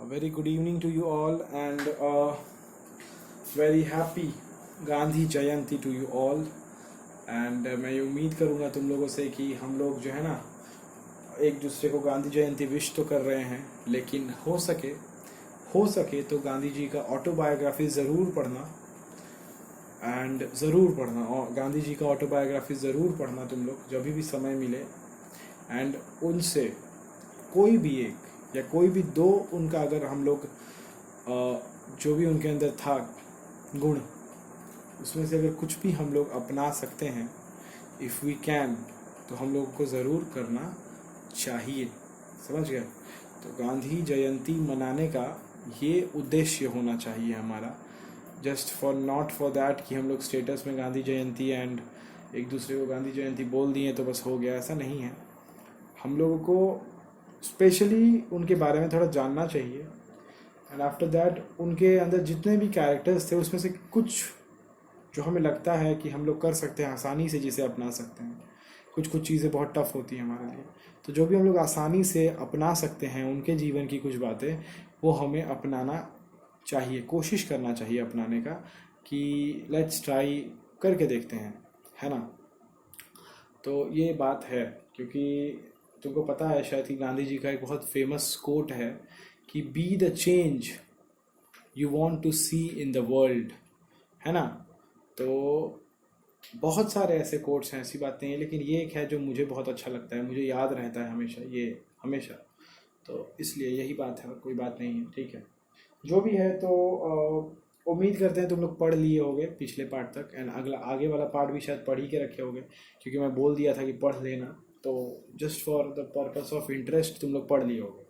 A very good evening to you all and a very happy Gandhi Jayanti to you all and मैं ये उम्मीद करूँगा तुम लोगों से कि हम लोग जो है ना एक दूसरे को गांधी जयंती विश तो कर रहे हैं, लेकिन हो सके तो गांधी जी का ऑटोबायोग्राफी ज़रूर पढ़ना एंड ज़रूर पढ़ना। और गांधी जी का ऑटोबायोग्राफी ज़रूर पढ़ना तुम लोग जब भी समय मिले, एंड उनसे कोई भी एक या कोई भी दो उनका अगर हम लोग जो भी उनके अंदर था गुण, उसमें से अगर कुछ भी हम लोग अपना सकते हैं, इफ़ वी कैन, तो हम लोगों को ज़रूर करना चाहिए। समझ गए? तो गांधी जयंती मनाने का ये उद्देश्य होना चाहिए हमारा, just for not for that कि हम लोग स्टेटस में गांधी जयंती एंड एक दूसरे को गांधी जयंती बोल दिए तो बस हो गया, ऐसा नहीं है। हम लोगों को स्पेशली उनके बारे में थोड़ा जानना चाहिए, एंड आफ्टर दैट उनके अंदर जितने भी कैरेक्टर्स थे उसमें से कुछ जो हमें लगता है कि हम लोग कर सकते हैं आसानी से, जिसे अपना सकते हैं। कुछ चीज़ें बहुत टफ होती हैं हमारे लिए, तो जो भी हम लोग आसानी से अपना सकते हैं उनके जीवन की कुछ बातें, वो हमें अपनाना चाहिए, कोशिश करना चाहिए अपनाने का, कि लेट्स ट्राई करके देखते हैं, है ना। तो ये बात है, क्योंकि तुमको पता है शायद कि गांधी जी का एक बहुत फेमस कोट है कि be the change you want to see in the world, है ना। तो बहुत सारे ऐसे कोट्स हैं, ऐसी बातें हैं, लेकिन ये एक है जो मुझे बहुत अच्छा लगता है, मुझे याद रहता है हमेशा, ये हमेशा। तो इसलिए यही बात है और कोई बात नहीं है, ठीक है। जो भी है तो उम्मीद करते हैं तुम लोग पढ़ लिए होगे पिछले पार्ट तक, एंड अगला आगे वाला पार्ट भी शायद पढ़ ही के रखे होगे, क्योंकि मैं बोल दिया था कि पढ़ लेना, तो just for the purpose of interest तुम लोग पढ़ लिए होगे।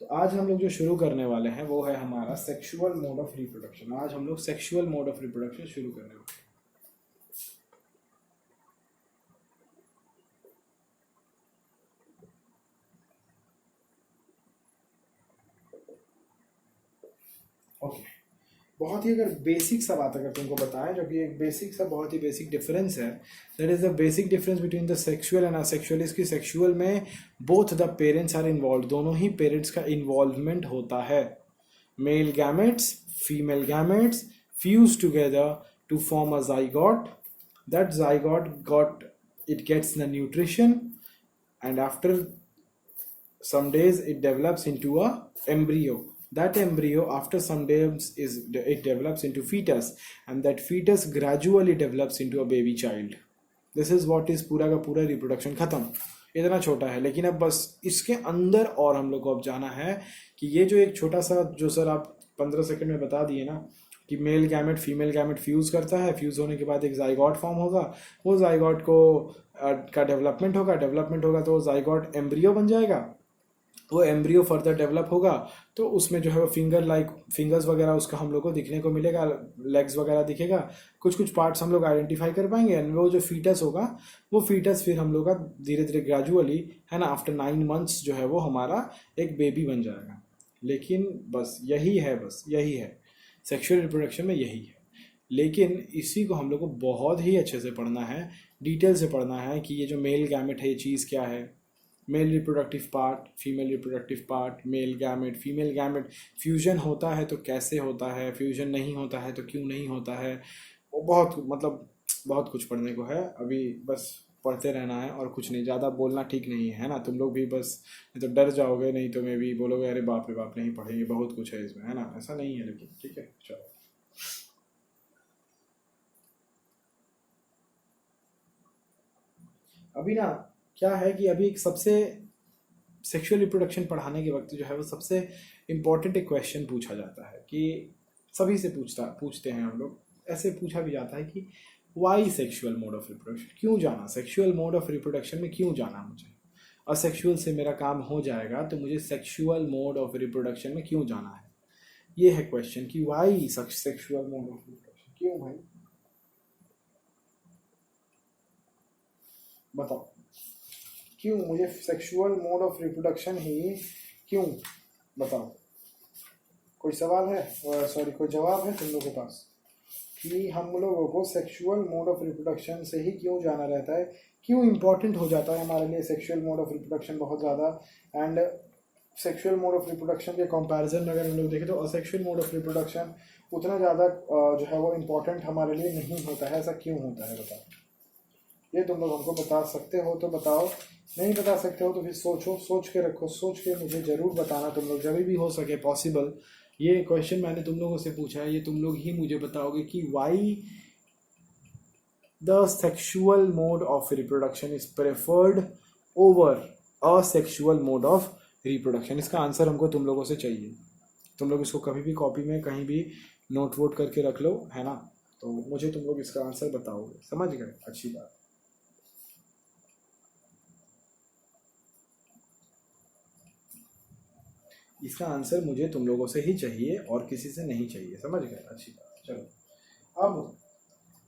तो आज हम लोग जो शुरू करने वाले हैं वो है हमारा सेक्सुअल मोड ऑफ रिप्रोडक्शन। आज हम लोग सेक्सुअल मोड ऑफ रिप्रोडक्शन शुरू करने वाले हैं। ओके, बहुत ही अगर बेसिक सा बात अगर तुमको बताएं, जो कि एक बेसिक सा बहुत ही बेसिक डिफरेंस है, that is the basic difference between the sexual and asexual, इसकी सेक्सुअल में both the parents are involve, दोनों ही पेरेंट्स का इन्वॉल्वमेंट होता है। Male gametes, female gametes fuse together to form a zygote. That zygote it gets the nutrition, and after some days it develops into a embryo. That embryo after some days it develops into fetus, and that fetus gradually develops into a baby child. This is what is पूरा का पूरा reproduction खत्म। इतना छोटा है, लेकिन अब बस इसके अंदर और हम लोग को अब जाना है कि ये जो एक छोटा सा, जो सर आप 15 सेकंड में बता दिए ना, कि male gamete female gamete fuse करता है, फ्यूज़ होने के बाद एक जाइगोट फॉर्म होगा, वो जाइगोट को का डेवलपमेंट होगा तो जाइगोट एम्ब्रियो बन जाएगा, वो एम्ब्रियो फर्दर डेवलप होगा, तो उसमें जो है वो फिंगर्स वगैरह उसका हम लोग को दिखने को मिलेगा, लेग्स वगैरह दिखेगा, कुछ पार्ट्स हम लोग आइडेंटिफाई कर पाएंगे, एंड वो जो फीटस होगा, वो फीटस फिर हम लोग का धीरे धीरे ग्रेजुअली, है ना, आफ्टर 9 months जो है वो हमारा एक बेबी बन जाएगा। लेकिन बस यही है सेक्सुअल रिप्रोडक्शन में, यही है। लेकिन इसी को हम लोग को बहुत ही अच्छे से पढ़ना है, डिटेल से पढ़ना है कि ये जो मेल गैमेट है ये चीज़ क्या है, male reproductive part, female reproductive part, male gamete female gamete, fusion होता है तो कैसे होता है, फ्यूजन नहीं होता है तो क्यों नहीं होता है, वो बहुत कुछ पढ़ने को है। अभी बस पढ़ते रहना है और कुछ नहीं, ज़्यादा बोलना ठीक नहीं है ना। तुम लोग भी बस नहीं तो डर जाओगे, नहीं तो मैं भी बोलोगे अरे बाप रे बाप नहीं पढ़ेंगे, बहुत कुछ है इसमें, है ना। ऐसा नहीं है, लेकिन ठीक है, चलो। अभी ना क्या है कि अभी एक सबसे सेक्सुअल रिप्रोडक्शन पढ़ाने के वक्त जो है वो सबसे इम्पोर्टेंट एक क्वेश्चन पूछा जाता है, कि सभी से पूछते हैं हम लोग, ऐसे पूछा भी जाता है कि why sexual mode of reproduction, क्यों जाना सेक्सुअल मोड ऑफ रिप्रोडक्शन में, क्यों जाना मुझे, असेक्सुअल से मेरा काम हो जाएगा तो मुझे सेक्सुअल मोड ऑफ रिप्रोडक्शन में क्यों जाना है। ये है क्वेश्चन कि why sexual mode of reproduction, क्यों भाई बताओ, क्यों मुझे सेक्सुअल मोड ऑफ रिप्रोडक्शन ही क्यों, बताओ। कोई सवाल है, सॉरी कोई जवाब है तुम लोगों के पास कि हम लोगों को सेक्सुअल मोड ऑफ रिप्रोडक्शन से ही क्यों जाना रहता है, क्यों इम्पोर्टेंट हो जाता है हमारे लिए सेक्सुअल मोड ऑफ रिप्रोडक्शन बहुत ज़्यादा, and sexual mode of reproduction के कंपैरिजन में अगर हम लोग देखें तो असेक्सुअल मोड ऑफ रिप्रोडक्शन उतना ज़्यादा जो है वो इम्पोर्टेंट हमारे लिए नहीं होता है। ऐसा क्यों होता है बताओ? ये तुम लोग हमको बता सकते हो तो बताओ, नहीं बता सकते हो तो फिर सोचो, सोच के रखो, सोच के मुझे ज़रूर बताना तुम लोग, जब भी हो सके पॉसिबल। ये क्वेश्चन मैंने तुम लोगों से पूछा है, ये तुम लोग ही मुझे बताओगे कि why the sexual mode of reproduction is preferred over asexual mode of reproduction. इसका आंसर हमको तुम लोगों से चाहिए। तुम लोग इसको कभी भी कॉपी में कहीं भी नोट वोट करके रख लो, है ना? तो मुझे तुम लोग इसका आंसर बताओगे, समझ गए? अच्छी बात। इसका आंसर मुझे तुम लोगों से ही चाहिए और किसी से नहीं चाहिए, समझ गए? अच्छी बात। चलो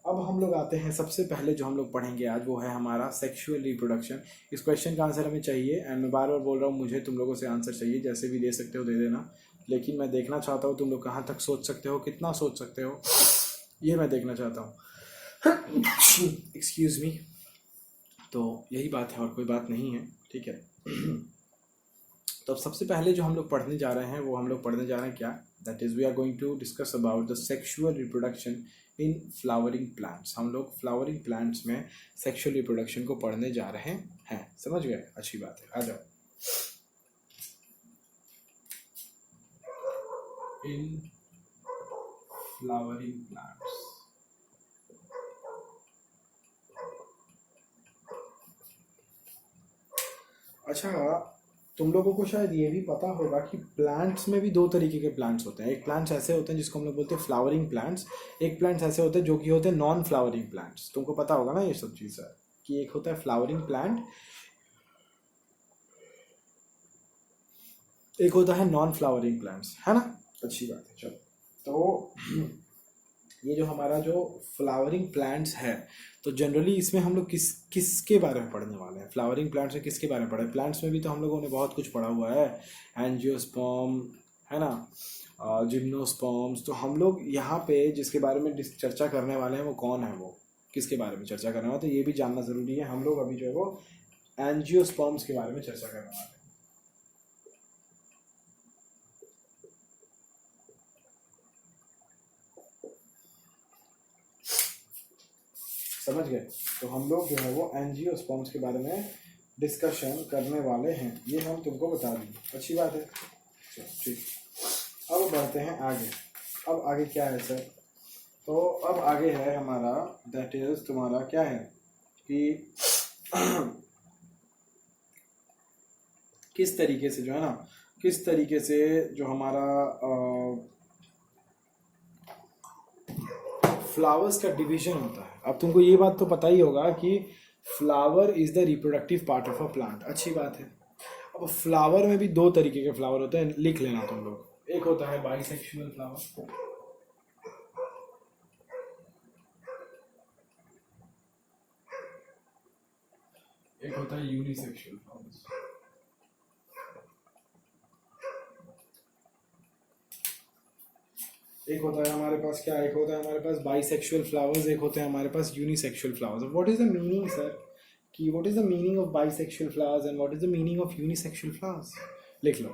अब हम लोग आते हैं, सबसे पहले जो हम लोग पढ़ेंगे आज वो है हमारा सेक्सुअल रिप्रोडक्शन। इस क्वेश्चन का आंसर हमें चाहिए एंड मैं बार बार बोल रहा हूँ मुझे तुम लोगों से आंसर चाहिए, जैसे भी दे सकते हो दे देना, लेकिन मैं देखना चाहता हूँ तुम लोग कहाँ तक सोच सकते हो, कितना सोच सकते हो, ये मैं देखना चाहता हूँ। Excuse me. तो यही बात है और कोई बात नहीं है, ठीक है? तो अब सबसे पहले जो हम लोग पढ़ने जा रहे हैं वो हम लोग पढ़ने जा रहे हैं क्या? That is we are going to discuss about the sexual reproduction in flowering plants. हम लोग फ्लावरिंग प्लांट्स में सेक्सुअल रिप्रोडक्शन को पढ़ने जा रहे हैं, समझ गए? अच्छी बात है, आ जाओ। इन फ्लावरिंग प्लांट्स, अच्छा तुम लोगों को शायद ये भी पता होगा कि प्लांट्स में भी दो तरीके के प्लांट्स होते हैं। एक प्लांट्स ऐसे होते हैं जिसको हम लोग बोलते हैं फ्लावरिंग प्लांट्स, एक प्लांट्स ऐसे होते हैं जो कि होते हैं नॉन फ्लावरिंग प्लांट्स। तुमको पता होगा ना ये सब चीज़ कि एक होता है फ्लावरिंग प्लांट, एक होता है नॉन फ्लावरिंग प्लांट्स, है ना? अच्छी बात है। चलो तो ये जो हमारा जो फ्लावरिंग प्लांट्स है, तो जनरली इसमें हम लोग किसके बारे में पढ़ने वाले हैं? फ्लावरिंग प्लांट्स में किसके बारे में पढ़े? प्लांट्स में भी तो हम लोगों ने बहुत कुछ पढ़ा हुआ है, एंजियोस्पर्म, है ना, जिम्नोस्पर्म्स। तो हम लोग यहाँ पे जिसके बारे में चर्चा करने वाले हैं वो कौन है, वो किसके बारे में चर्चा करने वाले हैं? तो ये भी जानना ज़रूरी है। हम लोग अभी जो है वो एंजियोस्पर्म्स के बारे में चर्चा करने वाले हैं। समझ गए? तो हम लोग जो है वो एंजियोस्पर्म्स के बारे में डिस्कशन करने वाले हैं, ये हम तुमको बता देंगे। अच्छी बात है, ठीक। अब बढ़ते हैं आगे। अब आगे क्या है सर? तो अब आगे है हमारा, दैट इज तुम्हारा क्या है कि किस तरीके से जो है ना, किस तरीके से जो हमारा फ्लावर्स का डिवीजन होता है। अब तुमको ये बात तो पता ही होगा कि flower is the reproductive part of a plant. अच्छी बात है। अब फ्लावर में भी दो तरीके के फ्लावर होते हैं, लिख लेना तुम लोग। एक होता है बाइसेक्सुअल फ्लावर, एक होता है यूनिसेक्सुअल फ्लावर्स। एक होता है हमारे पास क्या, एक होता है हमारे पास बाइसेक्सुअल फ्लावर्स, एक होते हैं हमारे पास unisexual flowers. What is the meaning sir, कि what is the meaning of bisexual flowers and what is the meaning of unisexual flowers? लिख लो,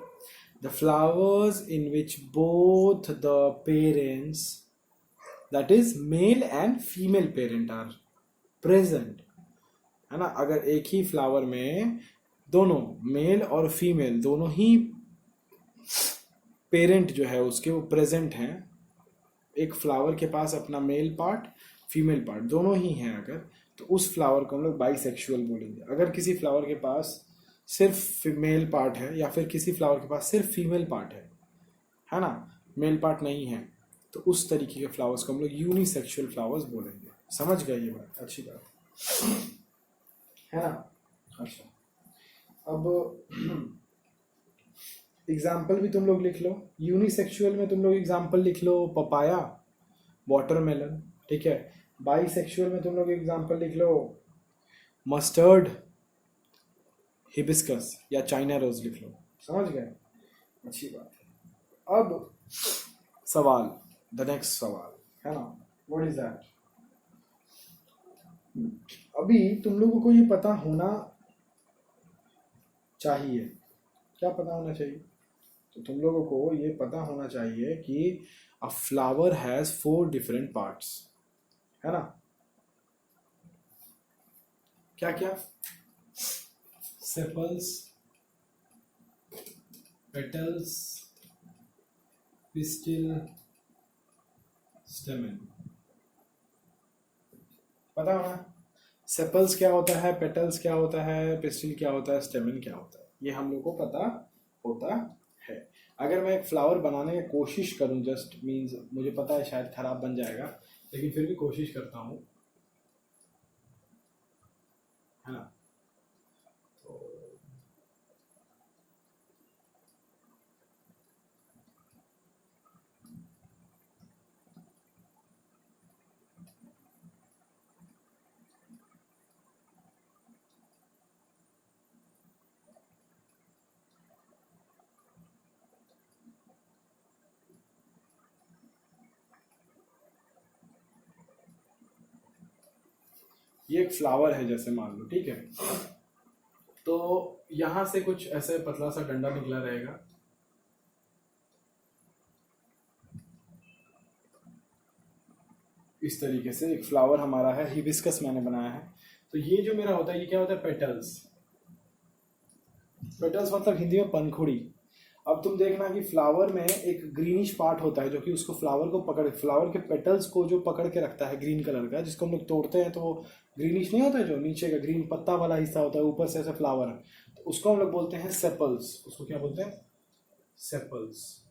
the flowers in which both the parents, that is male and female parent, are present, है ना? अगर एक ही flower में दोनों mail और female दोनों ही पेरेंट जो है उसके वो प्रेजेंट हैं, एक फ्लावर के पास अपना मेल पार्ट फीमेल पार्ट दोनों ही हैं अगर, तो उस फ्लावर को हम लोग बाइसेक्सुअल बोलेंगे। अगर किसी फ्लावर के पास सिर्फ मेल पार्ट है या फिर किसी फ्लावर के पास सिर्फ फीमेल पार्ट है ना, मेल पार्ट नहीं है, तो उस तरीके के फ्लावर्स को हम लोग यूनिसेक्सुअल फ्लावर्स बोलेंगे। समझ गए ये बात? अच्छी बात है ना? अच्छा, अब एग्जाम्पल भी तुम लोग लिख लो। यूनिसेक्सुअल में तुम लोग एग्जाम्पल लिख लो पपाया, वाटरमेलन, ठीक है? बाइसेक्सुअल में तुम लोग एग्जाम्पल लिख लो मस्टर्ड, हिबिस्कस या चाइना रोज लिख लो। समझ गए? अच्छी बात है। अब सवाल, द नेक्स्ट सवाल है ना, व्हाट इज दैट? अभी तुम लोगों को ये पता होना चाहिए, क्या पता होना चाहिए? तो तुम लोगों को ये पता होना चाहिए कि अ फ्लावर हैज 4 डिफरेंट पार्ट्स, है ना? क्या क्या? Sepals, petals, pistil, स्टेमन। पता होना सेपल्स क्या होता है, पेटल्स क्या होता है, पिस्टिल क्या होता है, स्टेमन क्या होता है, ये हम लोग को पता होता है। अगर मैं एक फ्लावर बनाने की कोशिश करूं, जस्ट मीन्स मुझे पता है शायद खराब बन जाएगा, लेकिन फिर भी कोशिश करता हूं, है ना? तो ये एक फ्लावर है जैसे मान लो, ठीक है? तो यहां से कुछ ऐसे पतला सा डंडा निकला रहेगा, इस तरीके से एक फ्लावर हमारा है, हिबिस्कस मैंने बनाया है। तो ये जो मेरा होता है, ये क्या होता है? पेटल्स। पेटल्स मतलब हिंदी में पंखुड़ी। अब तुम देखना कि फ्लावर में एक ग्रीनिश पार्ट होता है जो कि उसको फ्लावर को पकड़, फ्लावर के पेटल्स को जो पकड़ के रखता है, ग्रीन कलर का, जिसको हम लोग तोड़ते हैं तो वो ग्रीनिश नहीं होता है, जो नीचे का ग्रीन पत्ता वाला हिस्सा होता है, ऊपर से ऐसा फ्लावर है, तो उसको हम लोग बोलते हैं सेपल्स। उसको क्या बोलते हैं? सेपल्स।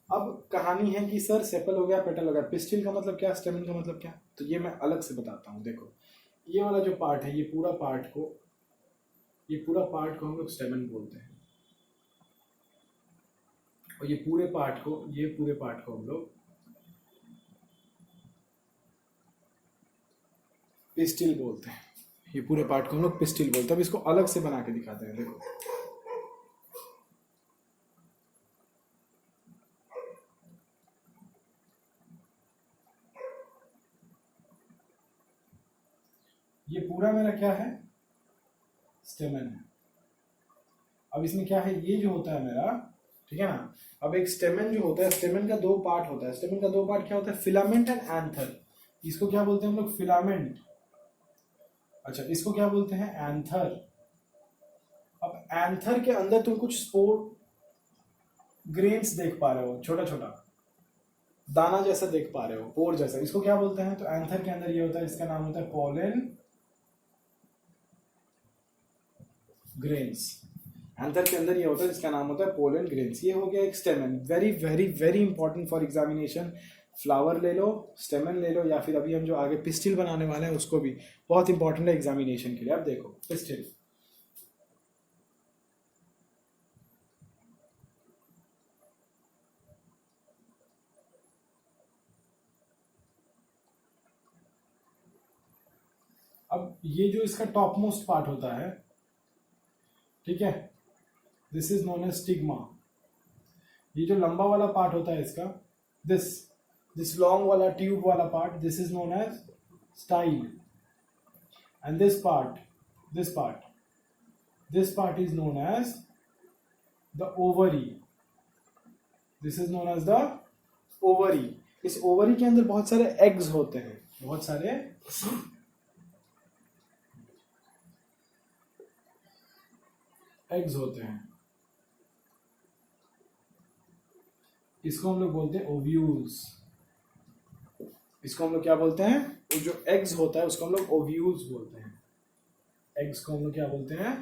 अब कहानी है कि सर सेपल हो गया, पेटल हो गया, पिस्टिल का मतलब क्या, स्टेमन का मतलब क्या? तो ये मैं अलग से बताता हूँ। देखो ये वाला जो पार्ट है, ये पूरा पार्ट को हम लोग स्टेमन बोलते हैं, और ये पूरे पार्ट को हम लोग पिस्टिल बोलते हैं। ये पूरे पार्ट को हम लोग पिस्टिल बोलते हैं। अब इसको अलग से बना के दिखाते हैं। देखो ये पूरा मेरा क्या है? स्टेमन है। अब इसमें क्या है? ये जो होता है मेरा, ठीक है ना? अब एक स्टेमन जो होता है, स्टेमन का 2 पार्ट होता है। स्टेमन का 2 पार्ट क्या होता है? Filament and anther. इसको क्या बोलते हैं हम लोग? फिलामेंट। अच्छा, इसको क्या बोलते हैं? एंथर। अब एंथर के अंदर तुम कुछ स्पोर ग्रेन्स देख पा रहे हो, छोटा छोटा दाना जैसा देख पा रहे हो, पोर जैसा। इसको क्या बोलते हैं? तो एंथर के अंदर ये होता है, इसका नाम होता है पोलन ग्रेन्स। एंथर के अंदर ये होता है, जिसका नाम होता है पोलन ग्रेन्स। ये हो गया एक स्टेमन। Very very very important for examination. Flower ले लो, स्टेमन ले लो, या फिर अभी हम जो आगे पिस्टिल बनाने वाले हैं उसको भी बहुत इंपॉर्टेंट है एग्जामिनेशन के लिए। अब देखो पिस्टिल, अब ये जो इसका टॉप मोस्ट पार्ट होता है, ठीक है, this is known as stigma. ये जो लंबा वाला पार्ट होता है इसका, दिस लॉन्ग वाला ट्यूब वाला part, this is known as style. And this part is known as the ovary. This is known as the ovary. इस ओवरी के अंदर बहुत सारे एग्स होते हैं, बहुत सारे एग्स होते हैं। इसको हम लोग बोलते हैं ओव्यूल्स। इसको हम लोग क्या बोलते हैं? वो जो एग्स होता है उसको हम लोग ओव्यूल्स बोलते हैं। एग्स को हम लोग क्या बोलते हैं?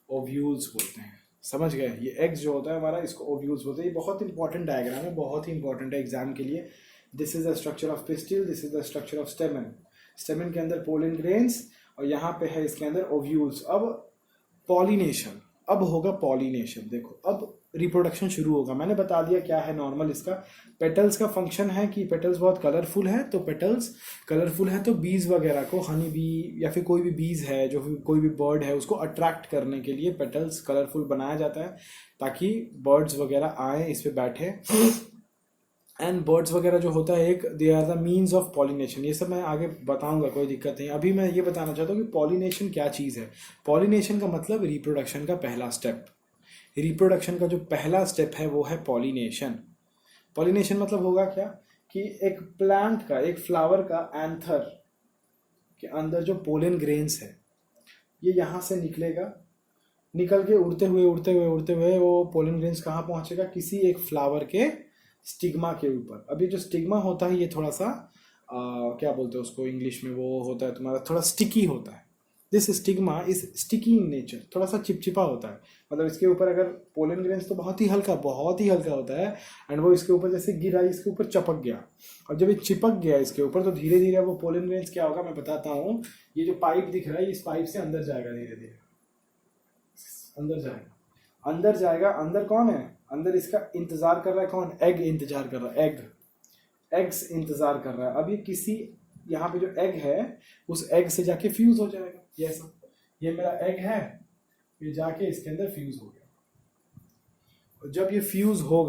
ओव्यूल्स बोलते हैं। समझ गए? ये एग्स जो होता है हमारा, इसको ओव्यूल्स बोलते हैं। ये बहुत इंपॉर्टेंट डायग्राम है, बहुत ही इंपॉर्टेंट है एग्जाम के लिए। This is the structure of pistil, this is the structure of स्टेमन। स्टेमन के अंदर पोलन ग्रेन्स, और यहाँ पे है इसके अंदर ओव्यूल्स। अब पॉलिनेशन, अब होगा पॉलिनेशन। देखो अब रिप्रोडक्शन शुरू होगा। मैंने बता दिया क्या है नॉर्मल इसका। पेटल्स का फंक्शन है कि पेटल्स बहुत कलरफुल है, तो पेटल्स कलरफुल है तो बीज वगैरह को, हनी बी या फिर कोई भी बीज है, जो कोई भी बर्ड है, उसको अट्रैक्ट करने के लिए पेटल्स कलरफुल बनाया जाता है, ताकि बर्ड्स वगैरह आए इस पे बैठे। एंड बर्ड्स वगैरह जो होता है एक, they are the means of pollination. ये सब मैं आगे बताऊंगा, कोई दिक्कत नहीं। अभी मैं ये बताना चाहता हूँ कि पॉलिनेशन क्या चीज़ है। पॉलिनेशन का मतलब रिप्रोडक्शन का पहला स्टेप। रिप्रोडक्शन का जो पहला स्टेप है वो है पॉलिनेशन। पॉलिनेशन मतलब होगा क्या कि एक प्लांट का, एक फ्लावर का एंथर के अंदर जो पोलन ग्रेन्स है ये यहाँ से निकलेगा, निकल के उड़ते हुए वो पोलन ग्रेन्स कहाँ पहुँचेगा, किसी एक फ्लावर के स्टिग्मा के ऊपर। अब ये जो स्टिग्मा होता है ये थोड़ा सा क्या बोलते हैं उसको इंग्लिश में, वो होता है तुम्हारा थोड़ा स्टिकी होता है। This stigma is sticky in nature, थोड़ा सा चिपचिपा होता है। मतलब इसके ऊपर अगर पोलन ग्रेन्स तो बहुत ही हल्का होता है, एंड वो इसके ऊपर जैसे गिरा, इसके ऊपर चपक गया, और जब ये चिपक गया इसके ऊपर तो धीरे धीरे वो पोलन ग्रेन्स क्या होगा मैं बताता हूँ। ये जो पाइप दिख रहा है इस पाइप से अंदर जाएगा, धीरे धीरे अंदर जाएगा। अंदर कौन है, अंदर इसका इंतजार कर रहा है कौन, एग इंतजार कर रहा है, एग्स इंतजार कर रहा है। अब ये किसी यहाँ पे जो एग है उस एग से जाके फ्यूज हो जाएगा। ये ऐसा, ये मेरा एग है, ये जाके इसके अंदर फ्यूज हो गया। और जब ये फ्यूज हो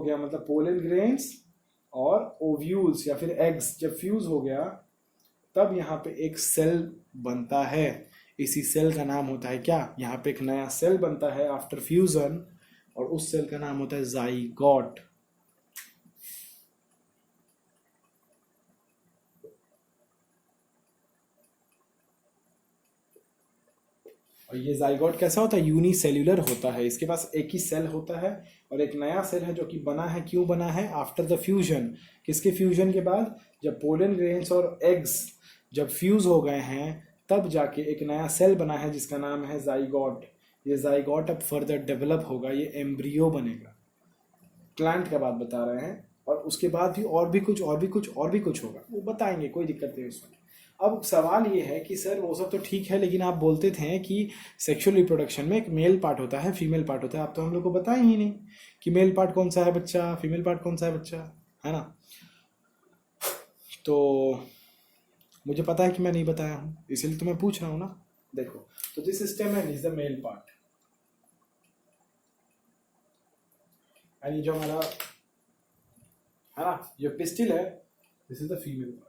गया मतलब पोलन ग्रेन्स और ओव्यूल्स या फिर एग्स जब फ्यूज हो गया, तब यहाँ पे एक सेल बनता है। इसी सेल का नाम होता है क्या, यहाँ पे एक नया सेल बनता है आफ्टर फ्यूजन, और उस सेल का नाम होता है जाइगोट। और ये जाइगोट कैसा होता है, यूनिसेल्यूलर होता है। इसके पास एक ही सेल होता है और एक नया सेल है जो कि बना है, क्यों बना है, आफ्टर द फ्यूजन। किसके फ्यूजन के बाद, जब पोलन ग्रेन्स और एग्स जब फ्यूज हो गए हैं तब जाके एक नया सेल बना है जिसका नाम है जाइगोट। ये जाइगोट अब फर्दर डेवलप होगा, ये एम्ब्रियो बनेगा। प्लांट का बात बता रहे हैं, और उसके बाद भी और भी कुछ होगा, वो बताएंगे, कोई दिक्कत नहीं उसमें। अब सवाल ये है कि सर वो सब तो ठीक है, लेकिन आप बोलते थे कि सेक्सुअल रिप्रोडक्शन में एक मेल पार्ट होता है, फीमेल पार्ट होता है। आप तो हम लोग को बताए ही नहीं कि मेल पार्ट कौन सा है बच्चा, फीमेल पार्ट कौन सा है बच्चा, है ना। तो मुझे पता है कि मैं नहीं बताया हूँ, इसीलिए तो मैं पूछ रहा हूँ ना। देखो, तो this स्टेमन is the male part, यानी जो हमारा है ना, जो पिस्टिल है, this is the female part.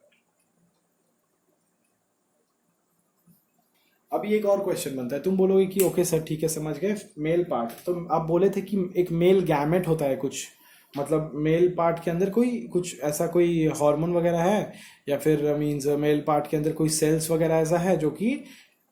अभी एक और क्वेश्चन बनता है, तुम बोलोगे कि ओके सर ठीक है समझ गए मेल पार्ट, तो आप बोले थे कि एक मेल गैमेट होता है कुछ, मतलब मेल पार्ट के अंदर कोई कुछ ऐसा कोई हार्मोन वगैरह है, या फिर मींस मेल पार्ट के अंदर कोई सेल्स वगैरह ऐसा है जो कि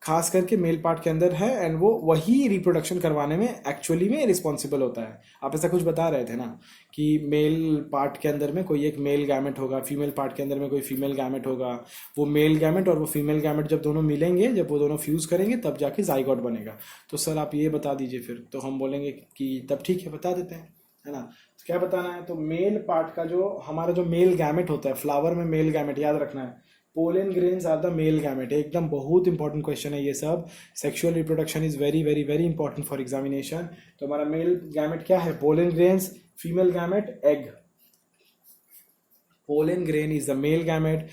खास करके मेल पार्ट के अंदर है, एंड वो वही रिप्रोडक्शन करवाने में एक्चुअली में रिस्पॉन्सिबल होता है। आप ऐसा कुछ बता रहे थे ना कि मेल पार्ट के अंदर में कोई एक मेल गैमेट होगा, फीमेल पार्ट के अंदर में कोई फीमेल गैमेट होगा। वो मेल गैमेट और वो फीमेल गैमेट जब दोनों मिलेंगे, जब वो दोनों फ्यूज करेंगे, तब जाके जाइगोट बनेगा। तो सर आप ये बता दीजिए फिर, तो हम बोलेंगे कि तब ठीक है बता देते हैं, है ना। तो क्या बताना है, तो मेल पार्ट का जो हमारा जो मेल गैमेट होता है, फ्लावर में मेल गैमेट याद रखना है, pollen grains are the male gamete. एकदम बहुत इंपॉर्टेंट क्वेश्चन है ये सब। Sexual reproduction is very very very important for examination. तो हमारा मेल गैमेट क्या है, pollen grains, female gamete egg. Pollen grain is the male gamete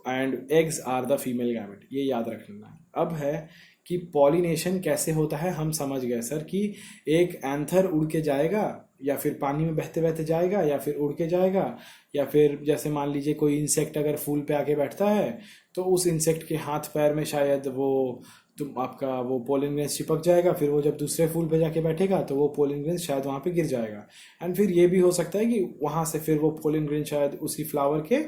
and eggs are the female gamete, ये याद रखना है। अब है कि पॉलिनेशन कैसे होता है, हम समझ गए सर कि एक एंथर उड़ के जाएगा, या फिर पानी में बहते बहते जाएगा, या फिर उड़ के जाएगा, या फिर जैसे मान लीजिए कोई इंसेक्ट अगर फूल पे आके बैठता है तो उस इंसेक्ट के हाथ पैर में शायद वो आपका वो पोलन ग्रेन्स चिपक जाएगा, फिर वो जब दूसरे फूल पे जाके बैठेगा तो वो पोलन ग्रेन्स शायद वहाँ पे गिर जाएगा। एंड फिर ये भी हो सकता है कि वहाँ से फिर वो पोलन ग्रेन शायद उसी फ्लावर के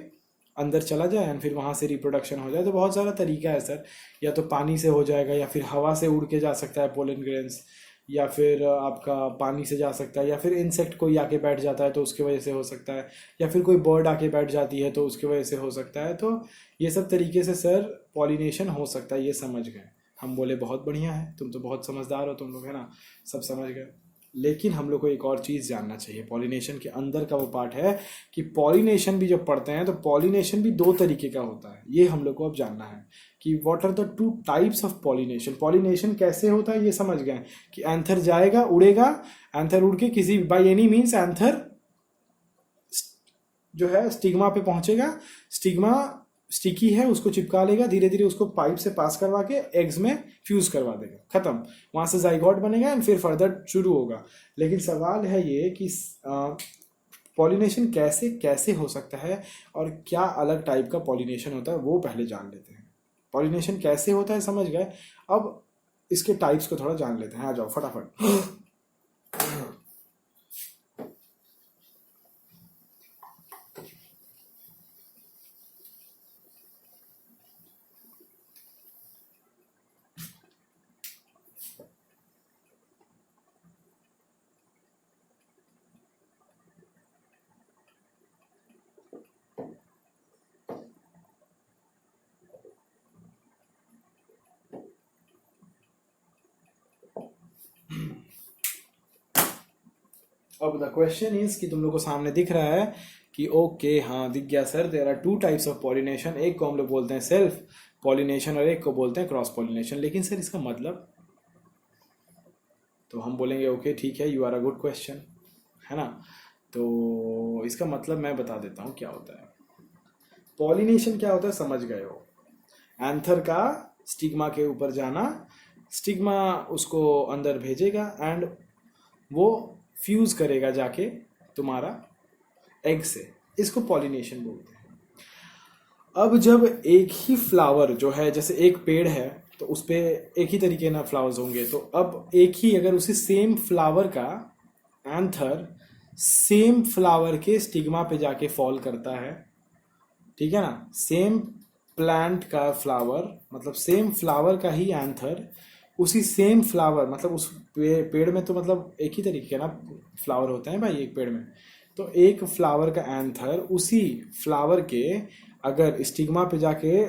अंदर चला जाए एंड फिर वहाँ से रिप्रोडक्शन हो जाए। तो बहुत सारा तरीका है सर, या तो पानी से हो जाएगा, या फिर हवा से उड़ के जा सकता है पोलन ग्रेन्स, या फिर आपका पानी से जा सकता है, या फिर इंसेक्ट कोई आके बैठ जाता है तो उसकी वजह से हो सकता है, या फिर कोई बर्ड आके बैठ जाती है तो उसकी वजह से हो सकता है। तो ये सब तरीके से सर पॉलिनेशन हो सकता है, ये समझ गए। हम बोले बहुत बढ़िया है, तुम तो बहुत समझदार हो तुम लोग, है ना, सब समझ गए। लेकिन हम लोग को एक और चीज़ जानना चाहिए, पॉलिनेशन के अंदर का वो पार्ट है कि पॉलिनेशन भी जब पढ़ते हैं तो पॉलिनेशन भी दो तरीके का होता है। ये हम लोग को अब जानना है कि what are the two types of pollination. Pollination कैसे होता है ये समझ गए कि एंथर जाएगा, उड़ेगा, एंथर उड़ के किसी बाय एनी मीन्स एंथर जो है स्टिग्मा पे पहुंचेगा, स्टिग्मा स्टिकी है उसको चिपका लेगा, धीरे धीरे उसको पाइप से पास करवा के एग्स में फ्यूज करवा देगा, खत्म, वहां से जाइगोट बनेगा एंड फिर फर्दर शुरू होगा। लेकिन सवाल है ये कि पॉलिनेशन कैसे कैसे हो सकता है और क्या अलग टाइप का पॉलिनेशन होता है वो पहले जान लेते हैं। पॉलिनेशन कैसे होता है समझ गए। अब इसके टाइप्स को थोड़ा जान लेते हैं। आ जाओ फटाफट। अब द क्वेश्चन इज कि तुम लोग को सामने दिख रहा है कि ओके हाँ दिख गया sir, there are two types of pollination. एक को हम लोग बोलते हैं सेल्फ पॉलिनेशन और एक को बोलते हैं क्रॉस पॉलिनेशन। लेकिन सर इसका मतलब, तो हम बोलेंगे ओके ठीक है, you are a good question, है ना। तो इसका मतलब मैं बता देता हूँ क्या होता है। पॉलिनेशन क्या होता है समझ गए हो, एंथर का स्टिग्मा के ऊपर जाना, स्टिग्मा उसको अंदर भेजेगा एंड वो फ्यूज करेगा जाके तुम्हारा एग से, इसको पॉलिनेशन बोलते हैं। अब जब एक ही फ्लावर जो है, जैसे एक पेड़ है तो उस पे एक ही तरीके ना फ्लावर्स होंगे, तो अब एक ही अगर उसी सेम फ्लावर का एंथर सेम फ्लावर के स्टिग्मा पे जाके फॉल करता है, ठीक है ना, सेम प्लांट का फ्लावर, मतलब सेम फ्लावर का ही एंथर उसी सेम फ्लावर, मतलब उस पेड़ में तो मतलब एक ही तरीके के ना फ्लावर होते हैं भाई एक पेड़ में, तो एक फ्लावर का एंथर उसी फ्लावर के अगर स्टिग्मा पे जाके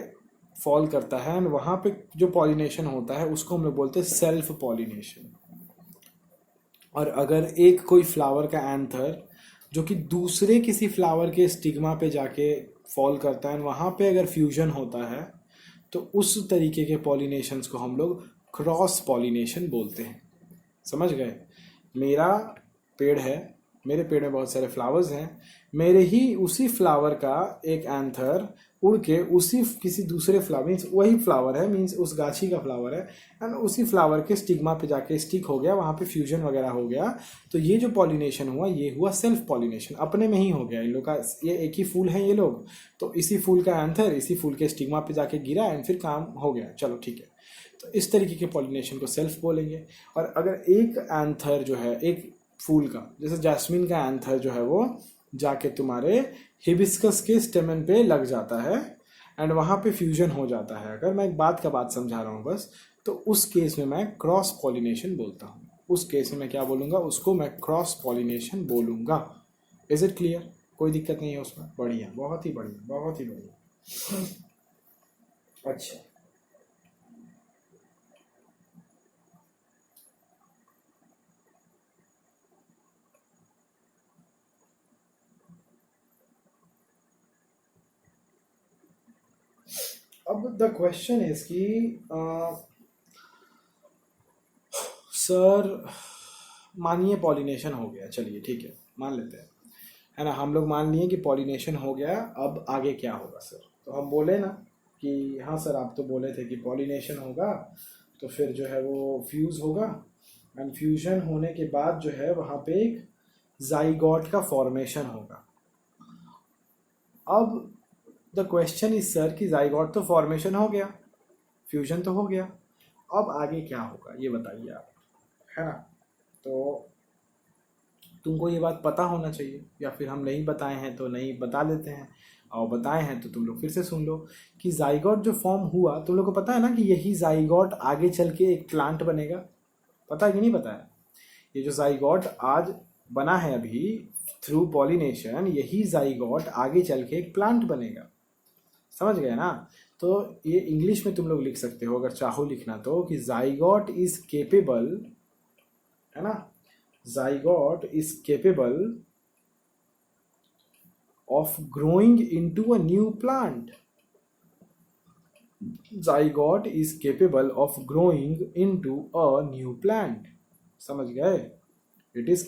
फॉल करता है एंड वहां पे जो पॉलिनेशन होता है उसको हम लोग बोलते हैं सेल्फ पॉलिनेशन। और अगर एक कोई फ्लावर का एंथर जो कि दूसरे किसी फ्लावर के स्टिग्मा पे जाके फॉल करता है वहां पे अगर फ्यूजन होता है तो उस तरीके के पॉलिनेशंस को हम लोग क्रॉस पॉलिनेशन बोलते हैं। समझ गए। मेरा पेड़ है, मेरे पेड़ में बहुत सारे फ्लावर्स हैं, मेरे ही उसी फ्लावर का एक एंथर उड़ के उसी किसी दूसरे फ्लावर, मीन्स वही फ्लावर है, मीन्स उस गाछी का फ्लावर है एंड उसी फ्लावर के स्टिग्मा पे जाके स्टिक हो गया, वहां पे फ्यूजन वगैरह हो गया, तो ये जो पॉलिनेशन हुआ ये हुआ सेल्फ पॉलिनेशन, अपने में ही हो गया। इन लोग का ये एक ही फूल है ये लोग, तो इसी फूल का एंथर इसी फूल के स्टिग्मा पे जाके गिरा एंड फिर काम हो गया, चलो ठीक है। तो इस तरीके के पॉलिनेशन को सेल्फ बोलेंगे। और अगर एक एंथर जो है एक फूल का, जैसे जैस्मिन का एंथर जो है वो जाके तुम्हारे हिबिस्कस के स्टेमन पे लग जाता है एंड वहां पे फ्यूजन हो जाता है, अगर मैं एक बात का बात समझा रहा हूँ बस, तो उस केस में मैं क्रॉस पॉलिनेशन बोलता हूँ। उस केस में मैं क्या बोलूंगा, उसको मैं क्रॉस पॉलिनेशन बोलूंगा। Is it clear? कोई दिक्कत नहीं है उसमें? बढ़िया, बहुत ही बढ़िया, बहुत ही बढ़िया। अच्छा, अब द क्वेश्चन इज कि सर मानिए पॉलिनेशन हो गया, चलिए ठीक है मान लेते हैं, है ना, हम लोग मान लिए कि पॉलिनेशन हो गया, अब आगे क्या होगा सर? तो हम बोले ना कि हाँ सर आप तो बोले थे कि पॉलिनेशन होगा तो फिर जो है वो फ्यूज़ होगा एंड फ्यूजन होने के बाद जो है वहाँ पे एक जाइगोट का फॉर्मेशन होगा। अब द क्वेश्चन इज सर कि जाइगोट तो फॉर्मेशन हो गया, फ्यूजन तो हो गया, अब आगे क्या होगा ये बताइए आप, है ना। तो तुमको ये बात पता होना चाहिए, या फिर हम नहीं बताए हैं तो नहीं बता देते हैं, और बताए हैं तो तुम लोग फिर से सुन लो कि जाइगोट जो फॉर्म हुआ, तुम लोग को पता है ना कि यही जाइगोट आगे चल के एक प्लांट बनेगा। पता है कि नहीं पता है? ये जो जाइगोट आज बना है अभी थ्रू पॉलिनेशन, यही जाइगोट आगे चल के एक प्लांट बनेगा। समझ गए ना। तो ये इंग्लिश में तुम लोग लिख सकते हो अगर चाहो लिखना तो, कि जाइगोट इज केपेबल, है ना, zygote is capable of growing into a new plant. Zygote is capable of growing into a new plant. समझ गए? It is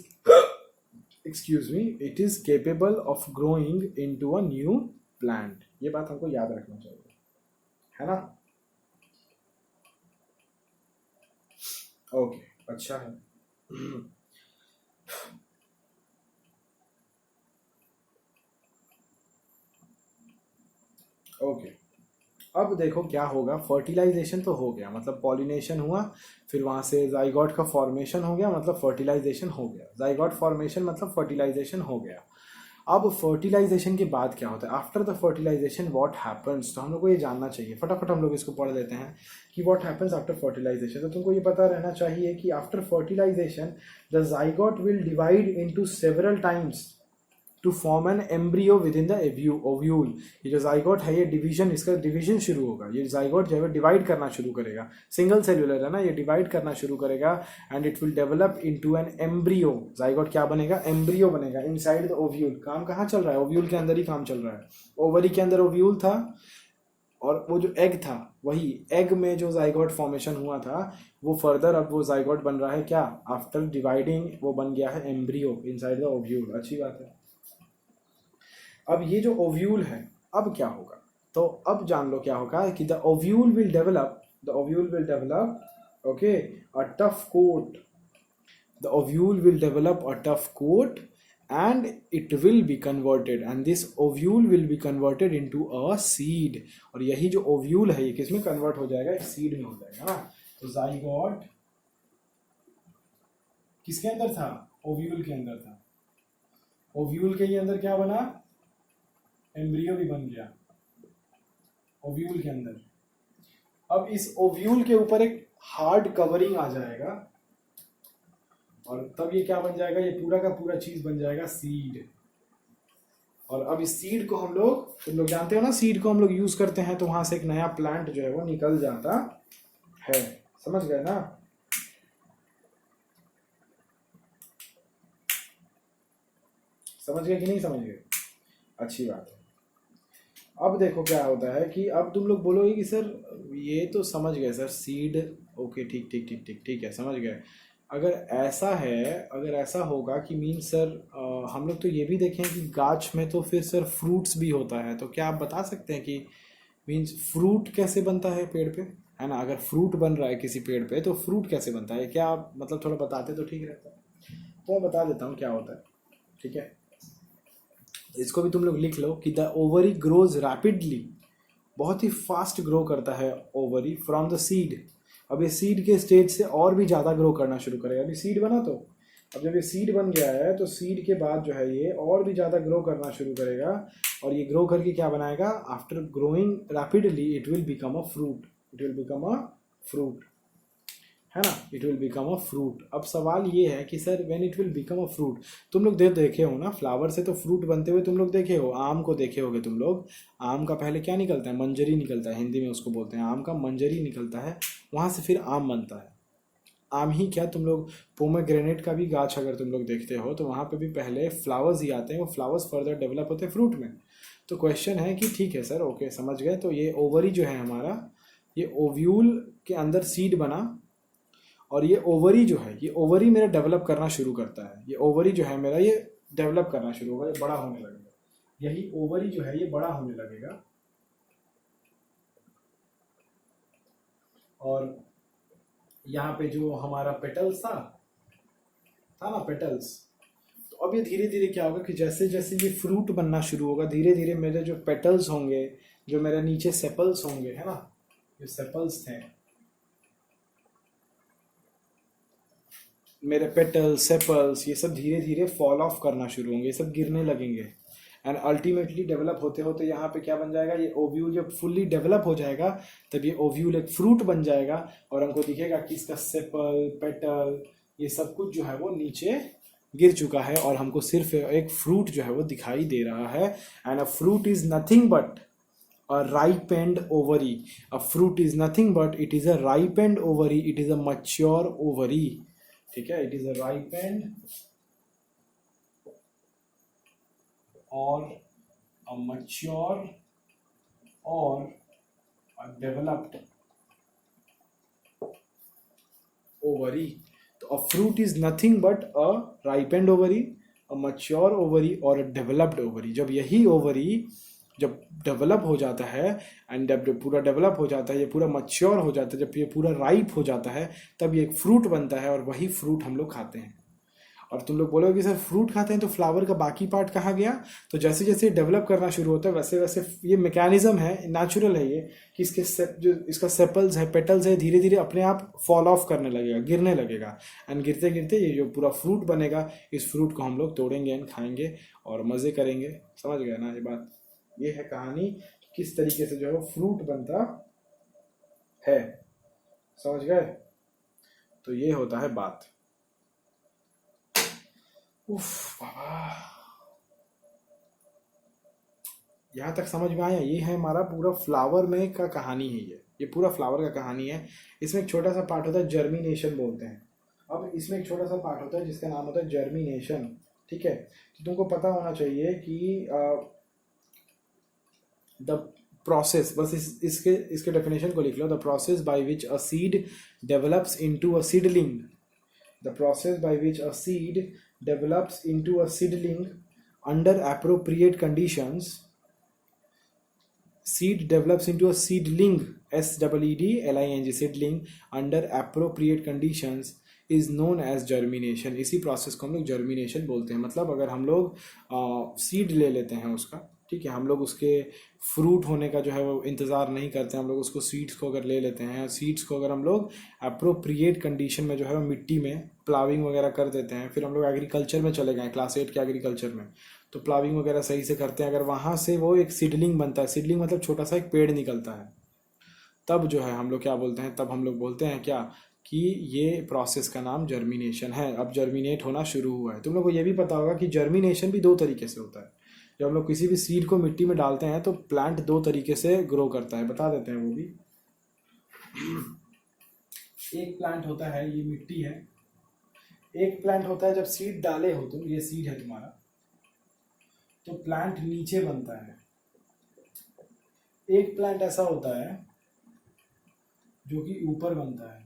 excuse me, it is capable of growing into a new plant. ये बात हमको याद रखना चाहिए, है ना। ओके, अच्छा है। ओके, अब देखो क्या होगा, फर्टिलाइजेशन तो हो गया, मतलब पॉलिनेशन हुआ, फिर वहाँ से जाइगोट का फॉर्मेशन हो गया, मतलब फर्टिलाइजेशन हो गया। जाइगोट फॉर्मेशन मतलब फर्टिलाइजेशन हो गया। अब फर्टिलाइजेशन के बाद क्या होता है, after the fertilization what happens, तो हम लोग को ये जानना चाहिए। फटाफट हम लोग इसको पढ़ लेते हैं कि व्हाट हैपन्स आफ्टर फर्टिलाइजेशन। तो तुमको ये पता रहना चाहिए कि after fertilization the zygote will divide into several times to form an embryo within the ovule. ये जो जाइगोट है ये डिवीजन, इसका डिवीजन शुरू होगा। ये जाइगोट जो है डिवाइड करना शुरू करेगा, सिंगल सेल्यूलर है ना, ये डिवाइड करना शुरू करेगा and it will develop into an embryo. Zygote क्या बनेगा, एम्ब्रियो बनेगा इनसाइड द ओव्यूल। काम कहाँ चल रहा है, ओव्यूल के अंदर ही काम चल रहा है। ओवरी के अंदर ओव्यूल था और वो जो एग था, वही एग में जो जाइगोट फॉर्मेशन हुआ था वो फर्दर अब वो जाइगोट बन रहा है क्या, आफ्टर डिवाइडिंग वो बन गया है एम्ब्रियो इनसाइड द ओव्यूल। अच्छी बात है। अब ये जो ओव्यूल है, अब क्या होगा, तो अब जान लो क्या होगा कि the ovule will develop okay a tough coat. The ovule will develop a tough coat and it will be converted and this ovule will be converted into a seed। और यही जो ओव्यूल है ये किसमें कन्वर्ट हो जाएगा, एक seed में हो जाएगा ना। तो जाइगोट किसके अंदर था, ओव्यूल के अंदर था। ओव्यूल के अंदर क्या बना, एम्ब्रियो भी बन गया ओव्यूल के अंदर। अब इस ओव्यूल के ऊपर एक हार्ड कवरिंग आ जाएगा और तब ये क्या बन जाएगा, ये पूरा का पूरा चीज बन जाएगा सीड। और अब इस सीड को हम लोग, तुम लोग जानते हो ना, सीड को हम लोग यूज करते हैं तो वहां से एक नया प्लांट जो है वो निकल जाता है। समझ गए ना। समझ गए कि नहीं समझ गए, अच्छी बात है। अब देखो क्या होता है कि अब तुम लोग बोलोगे कि सर ये तो समझ गए सर, सीड ओके ठीक ठीक ठीक ठीक ठीक है, समझ गए। अगर ऐसा है, अगर ऐसा होगा कि मीन सर हम लोग तो ये भी देखें कि गाछ में तो फिर सर फ्रूट्स भी होता है, तो क्या आप बता सकते हैं कि मीन्स फ्रूट कैसे बनता है पेड़ पे, है ना। अगर फ्रूट बन रहा है किसी पेड़ पे तो फ्रूट कैसे बनता है, क्या आप मतलब थोड़ा बताते तो ठीक रहता है। तो मैं बता देता हूँ क्या होता है, ठीक है। इसको भी तुम लोग लिख लो कि द ओवरी ग्रोज रैपिडली, बहुत ही फास्ट ग्रो करता है ओवरी फ्रॉम द सीड। अब ये सीड के स्टेज से और भी ज़्यादा ग्रो करना शुरू करेगा। अभी सीड बना, तो अब जब ये सीड बन गया है तो सीड के बाद जो है ये और भी ज़्यादा ग्रो करना शुरू करेगा और ये ग्रो करके क्या बनाएगा, after growing rapidly it will become a fruit. It will become a fruit, है ना, it will become a fruit. अब सवाल ये है कि sir when it will become a fruit, तुम लोग देखे हो ना, फ्लावर से तो फ्रूट बनते हुए तुम लोग देखे हो, आम को देखे होगे तुम लोग। आम का पहले क्या निकलता है, मंजरी निकलता है, हिंदी में उसको बोलते हैं आम का मंजरी निकलता है, वहाँ से फिर आम बनता है। आम ही क्या, तुम लोग पोमेग्रेनेट का भी गाछ अगर तुम लोग देखते हो तो वहाँ पे भी पहले फ्लावर्स ही आते हैं, वो फ्लावर्स फर्दर डेवलप होते हैं फ्रूट में। तो क्वेश्चन है कि ठीक है सर ओके समझ गए, तो ये ओवरी जो है हमारा, ये ओव्यूल के अंदर सीड बना और ये ओवरी जो है, ये ओवरी मेरा डेवलप करना शुरू करता है। ये ओवरी जो है मेरा ये डेवलप करना शुरू होगा, ये बड़ा होने लगेगा। यही ओवरी जो है ये बड़ा होने लगेगा और यहाँ पे जो हमारा पेटल्स था ना, पेटल्स, तो अब ये धीरे धीरे क्या होगा कि जैसे जैसे ये फ्रूट बनना शुरू होगा, धीरे धीरे मेरे जो पेटल्स होंगे, जो मेरे नीचे सेपल्स होंगे, है ना, ये सेपल्स थे मेरे, पेटल्स सेपल्स, ये सब धीरे धीरे फॉल ऑफ करना शुरू होंगे, ये सब गिरने लगेंगे एंड अल्टीमेटली डेवलप होते होते यहाँ पे क्या बन जाएगा, ये ओव्यूल जब फुल्ली डेवलप हो जाएगा तब ये ओव्यूल एक फ्रूट बन जाएगा और हमको दिखेगा कि इसका सेपल पेटल ये सब कुछ जो है वो नीचे गिर चुका है और हमको सिर्फ एक फ्रूट जो है वो दिखाई दे रहा है। And a fruit is nothing but a ripened ovary. A fruit is nothing but it is a ripened ovary, it is a mature ovary, ठीक है, it is a ripened or a mature or a developed ovary। तो a fruit is nothing but a ripened ovary, a mature ovary और a developed ovary। जब यही ovary जब develop हो जाता है एंड जब पूरा डेवलप हो जाता है, ये पूरा मैच्योर हो जाता है, जब ये पूरा राइप हो जाता है तब ये एक फ्रूट बनता है और वही फ्रूट हम लोग खाते हैं। और तुम लोग बोलोगे कि सर फ्रूट खाते हैं तो फ्लावर का बाकी पार्ट कहाँ गया? तो जैसे जैसे डेवलप करना शुरू होता है वैसे वैसे ये मैकेनिज्म है, नेचुरल है ये, कि इसके जो इसका सेपल्स है, पेटल्स है, धीरे धीरे अपने आप फॉल ऑफ करने लगेगा, गिरने लगेगा। एंड गिरते गिरते ये जो पूरा फ्रूट बनेगा, इस फ्रूट को हम लोग तोड़ेंगे एंड खाएंगे और मज़े करेंगे। समझ गए ना ये बात? ये है कहानी, किस तरीके से जो है वो फ्रूट बनता है। समझ गए? तो ये होता है बात। उफ बाबा, यहाँ तक समझ में आया? ये है हमारा पूरा फ्लावर में का कहानी है। ये पूरा फ्लावर का कहानी है। इसमें एक छोटा सा पार्ट होता है जर्मिनेशन बोलते हैं। अब इसमें एक छोटा सा पार्ट होता है जिसका नाम होता है जर्मिनेशन। ठीक है, तो तुमको पता होना चाहिए कि द प्रोसेस, बस इसके डेफिनेशन को लिख लो। The process by which a seed develops into a seedling, the process by which a seed develops into a seedling under appropriate conditions. Seed develops into a seedling, seedling, seedling under appropriate conditions is known as germination. इसी process को हम लोग germination बोलते हैं। मतलब अगर हम लोग सीड ले लेते हैं उसका, ठीक है, हम लोग उसके फ्रूट होने का जो है वो इंतज़ार नहीं करते हैं, हम लोग उसको सीड्स को अगर ले लेते हैं, सीड्स को अगर हम लोग अप्रोप्रिएट कंडीशन में जो है वो मिट्टी में प्लाविंग वगैरह कर देते हैं, फिर हम लोग एग्रीकल्चर में चले गए, क्लास 8 के एग्रीकल्चर में, तो प्लाविंग वगैरह सही से करते हैं, अगर वहाँ से वो एक सीडलिंग बनता है, सीडलिंग मतलब छोटा सा एक पेड़ निकलता है, तब जो है हम लोग क्या बोलते हैं, तब हम लोग बोलते हैं क्या, कि ये प्रोसेस का नाम जर्मिनेशन है। अब जर्मिनेट होना शुरू हुआ है। तुम लोग को ये भी पता होगा कि जर्मिनेशन भी दो तरीके से होता है। जब हम लोग किसी भी सीड को मिट्टी में डालते हैं तो प्लांट दो तरीके से ग्रो करता है, बता देते हैं वो भी। एक प्लांट होता है, ये मिट्टी है। एक प्लांट होता है जब सीड डाले हो तुम, ये सीड है तुम्हारा, तो प्लांट नीचे बनता है। एक प्लांट ऐसा होता है जो कि ऊपर बनता है।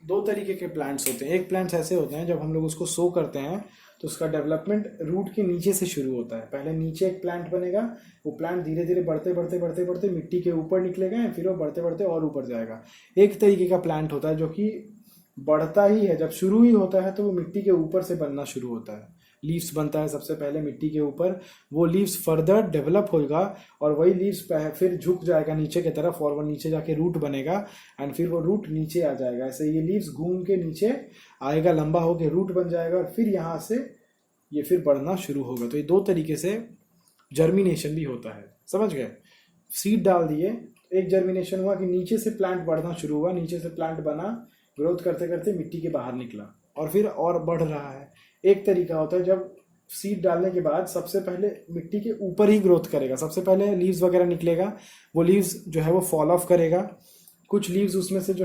दो तरीके के प्लांट्स होते हैं। एक प्लांट्स ऐसे होते हैं जब हम लोग उसको सो करते हैं तो उसका डेवलपमेंट रूट के नीचे से शुरू होता है। पहले नीचे एक प्लांट बनेगा, वो प्लांट धीरे धीरे बढ़ते बढ़ते बढ़ते बढ़ते मिट्टी के ऊपर निकलेगा, फिर वो बढ़ते बढ़ते और ऊपर जाएगा। एक तरीके का प्लांट होता है जो कि बढ़ता ही है, जब शुरू ही होता है तो वो मिट्टी के ऊपर से बनना शुरू होता है। लीव्स बनता है सबसे पहले मिट्टी के ऊपर, वो लीव्स फर्दर डेवलप होगा और वही लीव्स फिर झुक जाएगा नीचे की तरफ और वो नीचे जाके रूट बनेगा एंड फिर वो रूट नीचे आ जाएगा। ऐसे ये लीव्स घूम के नीचे आएगा, लंबा होके रूट बन जाएगा और फिर यहाँ से ये फिर बढ़ना शुरू होगा। तो ये दो तरीके से जर्मिनेशन भी होता है। समझ गए? सीड डाल दिए, एक जर्मिनेशन हुआ कि नीचे से प्लांट बढ़ना शुरू हुआ, नीचे से प्लांट बना, ग्रोथ करते करते मिट्टी के बाहर निकला और फिर और बढ़ रहा है। एक तरीका होता है जब सीड डालने के बाद सबसे पहले मिट्टी के ऊपर ही ग्रोथ करेगा, सबसे पहले लीव्स वगैरह निकलेगा, वो लीव्स जो है वो फॉल ऑफ करेगा, कुछ लीव्स उसमें से जो है